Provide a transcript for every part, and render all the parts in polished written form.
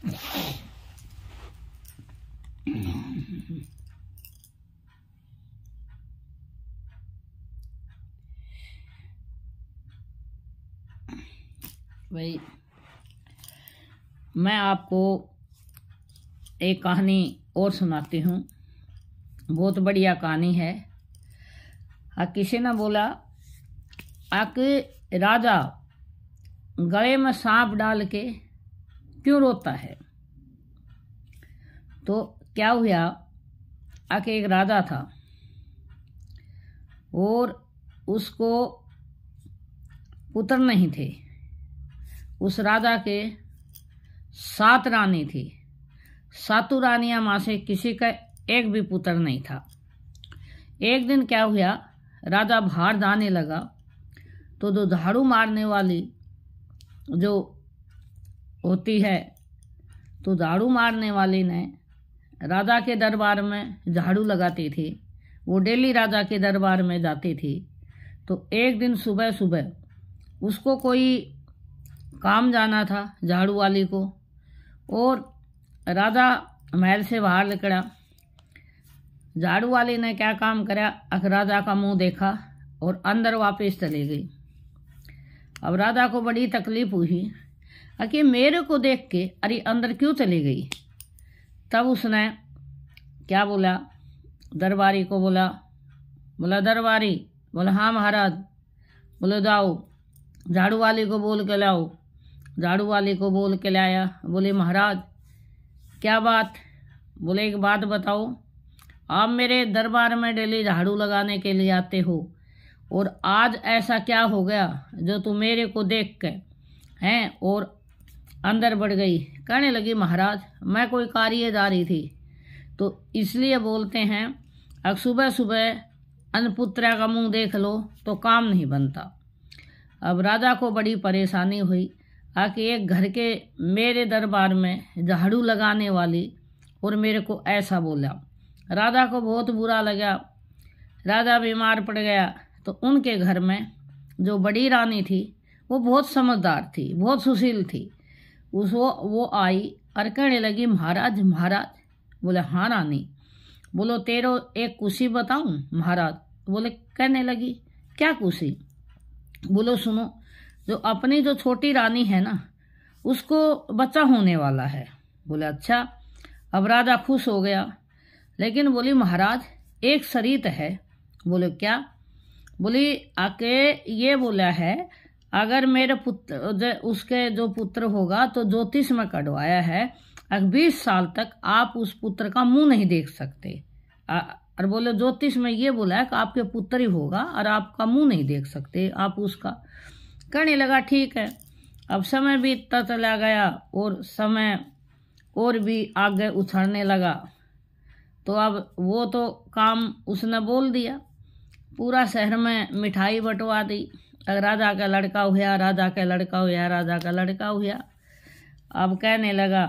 भाई मैं आपको एक कहानी और सुनाती हूँ। बहुत बढ़िया कहानी है। किसी ने बोला आके राजा गले में सांप डाल के क्यों रोता है। तो क्या हुआ, आके एक राजा था और उसको पुत्र नहीं थे। उस राजा के 7 रानी थी। 7 रानियां मां से किसी का एक भी पुत्र नहीं था। एक दिन क्या हुआ, राजा बाहर जाने लगा तो जो झाड़ू मारने वाली जो होती है, तो झाड़ू मारने वाली ने राजा के दरबार में झाड़ू लगाती थी। वो डेली राजा के दरबार में जाती थी। तो एक दिन सुबह सुबह उसको कोई काम जाना था, झाड़ू वाली को, और राजा महल से बाहर निकला। झाड़ू वाली ने क्या काम करा, राजा का मुंह देखा और अंदर वापस चली गई। अब राजा को बड़ी तकलीफ हुई कि मेरे को देख के अरे अंदर क्यों चली गई। तब उसने क्या बोला, दरबारी को बोला दरबारी, बोला हाँ महाराज। बोले जाओ झाड़ू वाली को बोल के लाओ। झाड़ू वाली को बोल के लाया। बोले महाराज क्या बात। बोले एक बात बताओ, आप मेरे दरबार में डेली झाड़ू लगाने के लिए आते हो और आज ऐसा क्या हो गया जो तुम मेरे को देख के हैं और अंदर बढ़ गई। कहने लगी महाराज मैं कोई कार्य जा रही थी, तो इसलिए बोलते हैं अब सुबह सुबह अन्नपुत्रा का मुंह देख लो तो काम नहीं बनता। अब राजा को बड़ी परेशानी हुई आके एक घर के मेरे दरबार में झाड़ू लगाने वाली और मेरे को ऐसा बोला। राजा को बहुत बुरा लगा। राजा बीमार पड़ गया। तो उनके घर में जो बड़ी रानी थी वो बहुत समझदार थी, बहुत सुशील थी। वो आई और कहने लगी महाराज महाराज। बोले हाँ रानी। बोलो तेरो एक कुशी बताऊं महाराज। बोले कहने लगी क्या कुशी। बोलो सुनो, जो अपनी जो छोटी रानी है ना उसको बच्चा होने वाला है। बोले अच्छा। अब राजा खुश हो गया। लेकिन बोली महाराज एक शरीत है। बोले क्या। बोली आके ये बोला है अगर मेरे पुत्र उसके जो पुत्र होगा तो ज्योतिष में कढ़वाया है 20 साल तक आप उस पुत्र का मुंह नहीं देख सकते। और बोले ज्योतिष में ये बोला है कि आपके पुत्र ही होगा और आपका मुंह नहीं देख सकते आप उसका। कहने लगा ठीक है। अब समय बीतता चला गया और समय और भी आगे उछलने लगा। तो अब वो तो काम उसने बोल दिया। पूरा शहर में मिठाई बंटवा दी। राजा का लड़का हुआ, राजा का लड़का हुआ, राजा का लड़का हुआ। अब कहने लगा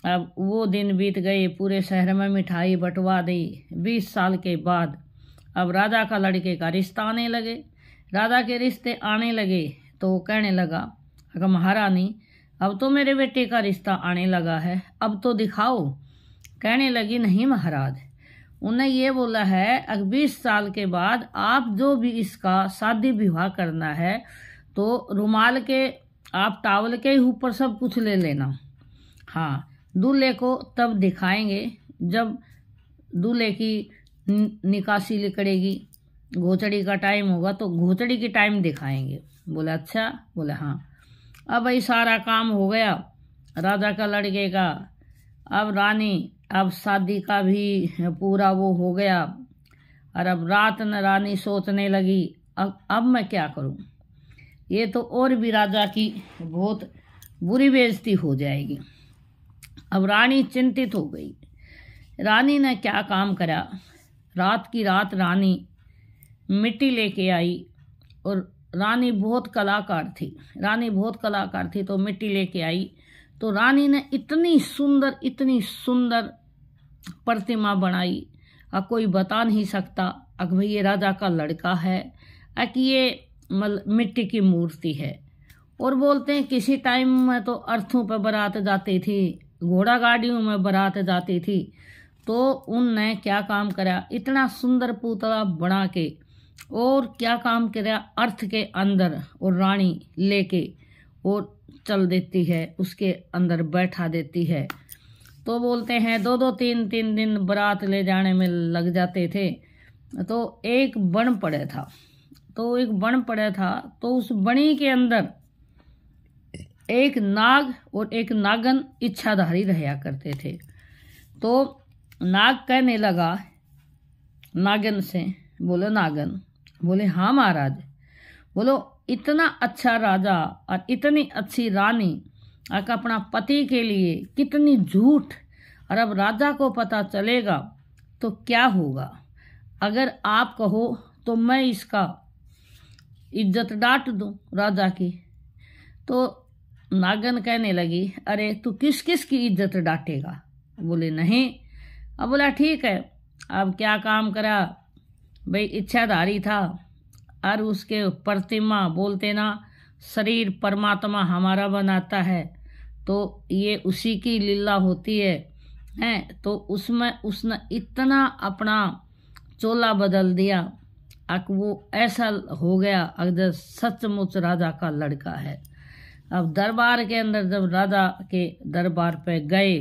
अब वो दिन बीत गए, पूरे शहर में मिठाई बंटवा दी। 20 साल के बाद अब राजा का लड़के का रिश्ता आने लगे। राजा के रिश्ते आने लगे तो कहने लगा अगर महारानी अब तो मेरे बेटे का रिश्ता आने लगा है, अब तो दिखाओ। कहने लगी नहीं महाराज, उन्हें ये बोला है अगर 20 साल के बाद आप जो भी इसका शादी विवाह करना है तो रुमाल के आप टावल के ऊपर सब कुछ ले लेना। हाँ, दूल्हे को तब दिखाएंगे जब दूल्हे की निकासी निकलेगी, घोचड़ी का टाइम होगा तो घोचड़ी की टाइम दिखाएंगे। बोला अच्छा। बोला हाँ। अब भाई सारा काम हो गया राजा का लड़के का। अब रानी अब शादी का भी पूरा वो हो गया। और अब रात न रानी सोचने लगी अब मैं क्या करूं, ये तो और भी राजा की बहुत बुरी बेइज्जती हो जाएगी। अब रानी चिंतित हो गई। रानी ने क्या काम करा, रात की रात रानी मिट्टी लेके आई। और रानी बहुत कलाकार थी तो मिट्टी लेके आई। तो रानी ने इतनी सुंदर प्रतिमा बनाई कोई बता नहीं सकता कि भाई ये राजा का लड़का है कि ये मिट्टी की मूर्ति है। और बोलते हैं किसी टाइम में तो अर्थों पर बारात जाती थी घोड़ा गाड़ियों में बारात जाती थी, तो उनने क्या काम करा, इतना सुंदर पुतला बना के और क्या काम करा, अर्थ के अंदर और रानी लेके और चल देती है, उसके अंदर बैठा देती है। तो बोलते हैं 2-2 3-3 दिन बारात ले जाने में लग जाते थे। तो एक बन पड़े था, तो उस बनी के अंदर एक नाग और एक नागन इच्छाधारी रहा करते थे। तो नाग कहने लगा नागन से, बोलो नागन, बोले हाँ महाराज, बोलो इतना अच्छा राजा और इतनी अच्छी रानी अपना पति के लिए कितनी झूठ, और अब राजा को पता चलेगा तो क्या होगा। अगर आप कहो तो मैं इसका इज्जत डांट दूं राजा की। तो नागन कहने लगी, अरे तू किस किस की इज्जत डांटेगा। बोले नहीं। अब बोला ठीक है, अब क्या काम करा भाई, इच्छाधारी था और उसके प्रतिमा बोलते ना, शरीर परमात्मा हमारा बनाता है, तो ये उसी की लीला होती है। तो उसमें उसने इतना अपना चोला बदल दिया, अब वो ऐसा हो गया अगर सचमुच राजा का लड़का है। अब दरबार के अंदर जब राजा के दरबार पे गए,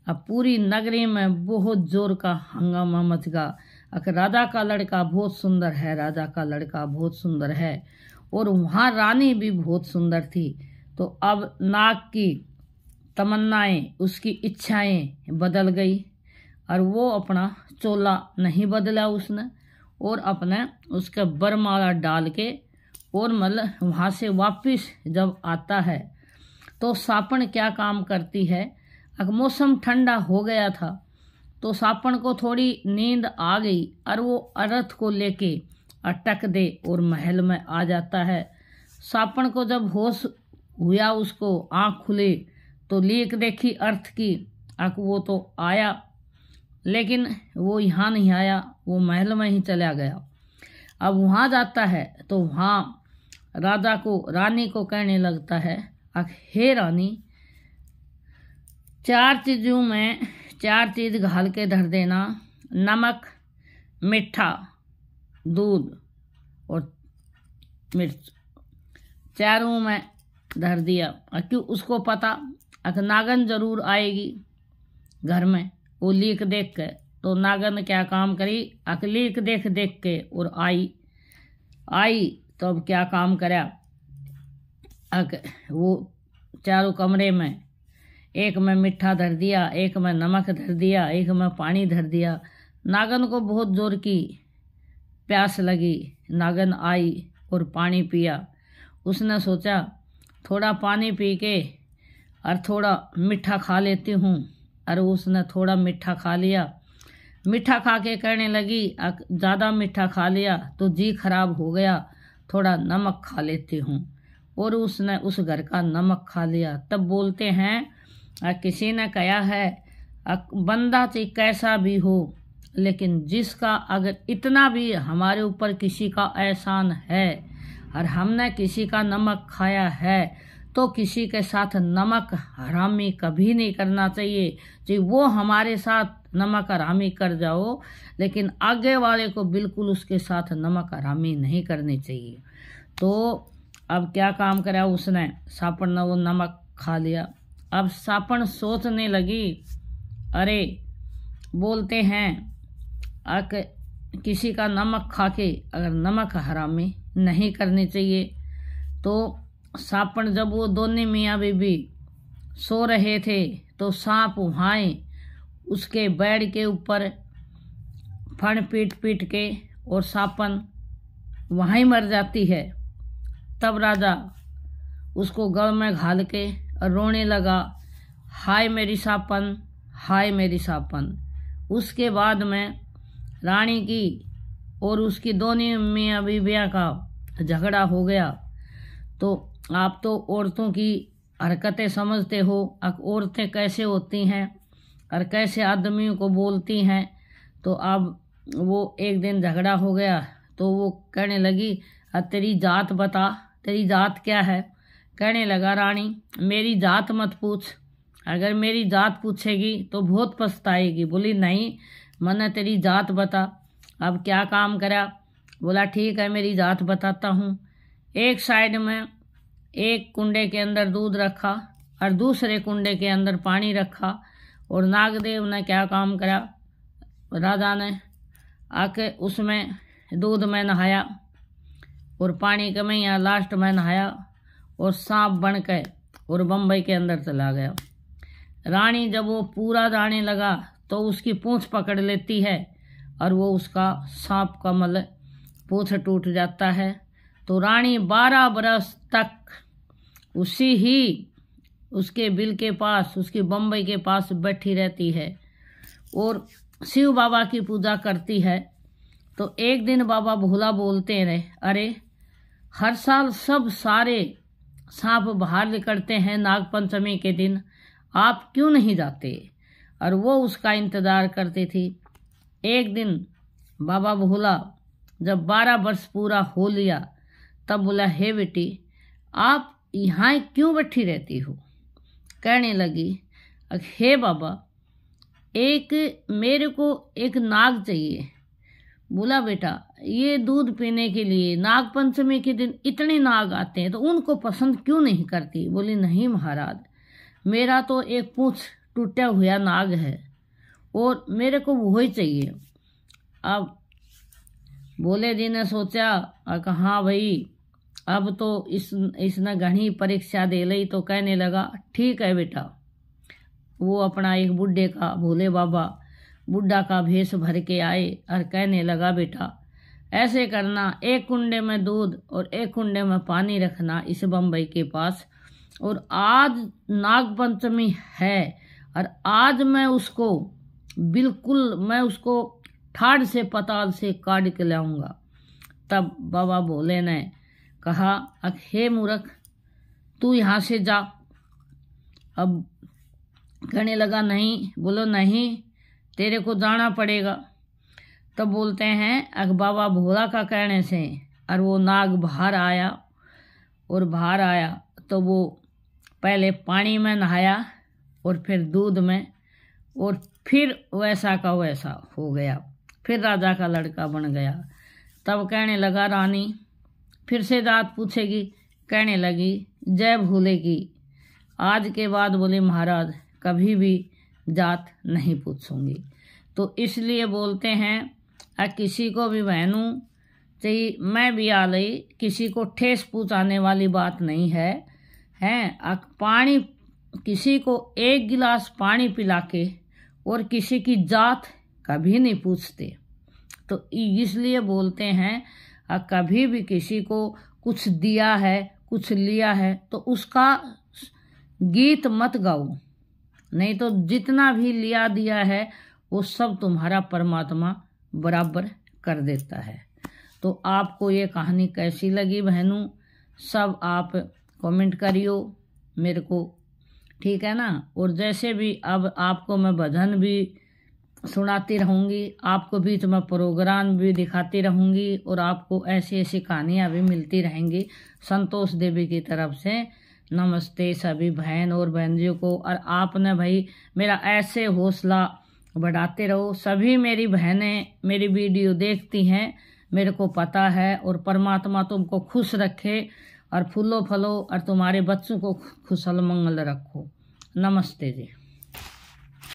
अब पूरी नगरी में बहुत जोर का हंगामा मच गया। अगर राजा का लड़का बहुत सुंदर है, राजा का लड़का बहुत सुंदर है, और वहाँ रानी भी बहुत सुंदर थी। तो अब नाग की तमन्नाएं, उसकी इच्छाएं बदल गई, और वो अपना चोला नहीं बदला उसने, और अपने उसके बरमाला डाल के और मतलब वहाँ से वापस जब आता है तो सापन क्या काम करती है, अब मौसम ठंडा हो गया था तो सापन को थोड़ी नींद आ गई, और वो अर्थ को लेके अटक दे और महल में आ जाता है। सापन को जब होश हुआ, उसको आँख खुले तो लीक देखी अर्थ की, अब वो तो आया, लेकिन वो यहाँ नहीं आया, वो महल में ही चला गया। अब वहाँ जाता है तो वहाँ राजा को रानी को कहने लगता है, हे रानी, 4 चीज़ों में 4 चीज़ घाल के धर देना, नमक, मीठा, दूध और मिर्च, चारों में धर दिया। क्यों उसको पता नागन जरूर आएगी घर में, वो लीक देख के। तो नागन क्या काम करी, लीक देख देख के और आई तो अब क्या काम करा, वो चारों कमरे में, एक में मीठा धर दिया, एक में नमक धर दिया, एक में पानी धर दिया। नागन को बहुत जोर की प्यास लगी, नागन आई और पानी पिया। उसने सोचा थोड़ा पानी पी के और थोड़ा मीठा खा लेती हूँ, और उसने थोड़ा मीठा खा लिया। मीठा खा के कहने लगी, ज़्यादा मीठा खा लिया तो जी खराब हो गया, थोड़ा नमक खा लेती हूँ, और उसने उस घर का नमक खा लिया। तब बोलते हैं किसी ने कहा है, बंदा चाहे कैसा भी हो, लेकिन जिसका अगर इतना भी हमारे ऊपर किसी का एहसान है और हमने किसी का नमक खाया है, तो किसी के साथ नमक हरामी कभी नहीं करना चाहिए। जी वो हमारे साथ नमक हरामी कर जाओ, लेकिन आगे वाले को बिल्कुल उसके साथ नमक हरामी नहीं करनी चाहिए। तो अब क्या काम करा उसने, सापन ने वो नमक खा लिया। अब सापन सोचने लगी, अरे बोलते हैं किसी का नमक खा के अगर नमक हरामी नहीं करनी चाहिए। तो सापन जब वो दोनों मियाँ बीबी सो रहे थे तो सांप वहाँ उसके बेड के ऊपर फण पीट पीट के और सापन वहीं मर जाती है। तब राजा उसको गल में घाल के रोने लगा, हाय मेरी सापन, हाय मेरी सापन। उसके बाद में रानी की और उसकी दोनों मियाँ बीबियाँ का झगड़ा हो गया। तो आप तो औरतों की हरकतें समझते हो, अब औरतें कैसे होती हैं और कैसे आदमियों को बोलती हैं। तो अब वो एक दिन झगड़ा हो गया तो वो कहने लगी, तेरी जात बता, तेरी जात क्या है। कहने लगा, रानी मेरी जात मत पूछ, अगर मेरी जात पूछेगी तो बहुत पछताएगी। बोली नहीं, मैंने तेरी जात बता, अब क्या काम करा। बोला ठीक है, मेरी जात बताता हूँ। एक साइड में एक कुंडे के अंदर दूध रखा और दूसरे कुंडे के अंदर पानी रखा, और नागदेव ने क्या काम करा, राजा ने आके उसमें दूध में नहाया और पानी के में यहाँ लास्ट में नहाया और सांप बन के और बम्बई के अंदर चला गया। रानी जब वो पूरा जाने लगा तो उसकी पूंछ पकड़ लेती है और वो उसका सांप का मतलब पूंछ टूट जाता है। तो रानी 12 बरस तक उसी ही उसके बिल के पास, उसकी बम्बई के पास बैठी रहती है और शिव बाबा की पूजा करती है। तो एक दिन बाबा भोला बोलते रहे, अरे हर साल सब सारे सांप बाहर निकलते हैं नागपंचमी के दिन, आप क्यों नहीं जाते। और वो उसका इंतज़ार करती थी। एक दिन बाबा भोला जब 12 वर्ष पूरा हो लिया तब बोला, हे बेटी आप यहाँ क्यों बैठी रहती हो। कहने लगी, हे बाबा मेरे को एक नाग चाहिए। बोला बेटा ये दूध पीने के लिए नागपंचमी के दिन इतने नाग आते हैं तो उनको पसंद क्यों नहीं करती। बोली नहीं महाराज, मेरा तो एक पूंछ टूटा हुआ नाग है और मेरे को वही चाहिए। अब भोले जी ने सोचा, हाँ भाई अब तो इसने घनी परीक्षा दे ली। तो कहने लगा ठीक है बेटा। वो अपना एक बुढ़े का, भोले बाबा बुढ़ा का भेष भर के आए और कहने लगा, बेटा ऐसे करना, एक कुंडे में दूध और एक कुंडे में पानी रखना इस बम्बई के पास, और आज नागपंचमी है और आज मैं उसको ठाड़ से पताल से काट के लाऊंगा। तब बाबा भोले ने कहा, हे मूर्ख तू यहाँ से जा। अब कहने लगा नहीं। बोलो नहीं, तेरे को जाना पड़ेगा। तब बोलते हैं बाबा भोला का कहने से और वो नाग बाहर आया, और बाहर आया तो वो पहले पानी में नहाया और फिर दूध में, और फिर वैसा का वैसा हो गया, फिर राजा का लड़का बन गया। तब कहने लगा, रानी फिर से जात पूछेगी। कहने लगी, जय भोले की। आज के बाद बोले महाराज कभी भी जात नहीं पूछूंगी। तो इसलिए बोलते हैं किसी को भी बहनों चाहिए, मैं भी आ गई, किसी को ठेस पहुँचाने वाली बात नहीं है। पानी किसी को एक गिलास पानी पिला के और किसी की जात कभी नहीं पूछते। तो इसलिए बोलते हैं कभी भी किसी को कुछ दिया है, कुछ लिया है तो उसका गीत मत गाओ, नहीं तो जितना भी लिया दिया है वो सब तुम्हारा परमात्मा बराबर कर देता है। तो आपको ये कहानी कैसी लगी बहनों, सब आप कमेंट करियो मेरे को, ठीक है ना। और जैसे भी अब आपको मैं भजन भी सुनाती रहूँगी, आपको बीच में प्रोग्राम भी दिखाती रहूँगी, और आपको ऐसी ऐसी कहानियाँ भी मिलती रहेंगी संतोष देवी की तरफ से। नमस्ते सभी बहन और बहनों को। और आपने भाई मेरा ऐसे हौसला बढ़ाते रहो। सभी मेरी बहनें मेरी वीडियो देखती हैं, मेरे को पता है, और परमात्मा तुमको खुश रखे और फूलो फलो और तुम्हारे बच्चों को खुशल मंगल रखो। नमस्ते जी।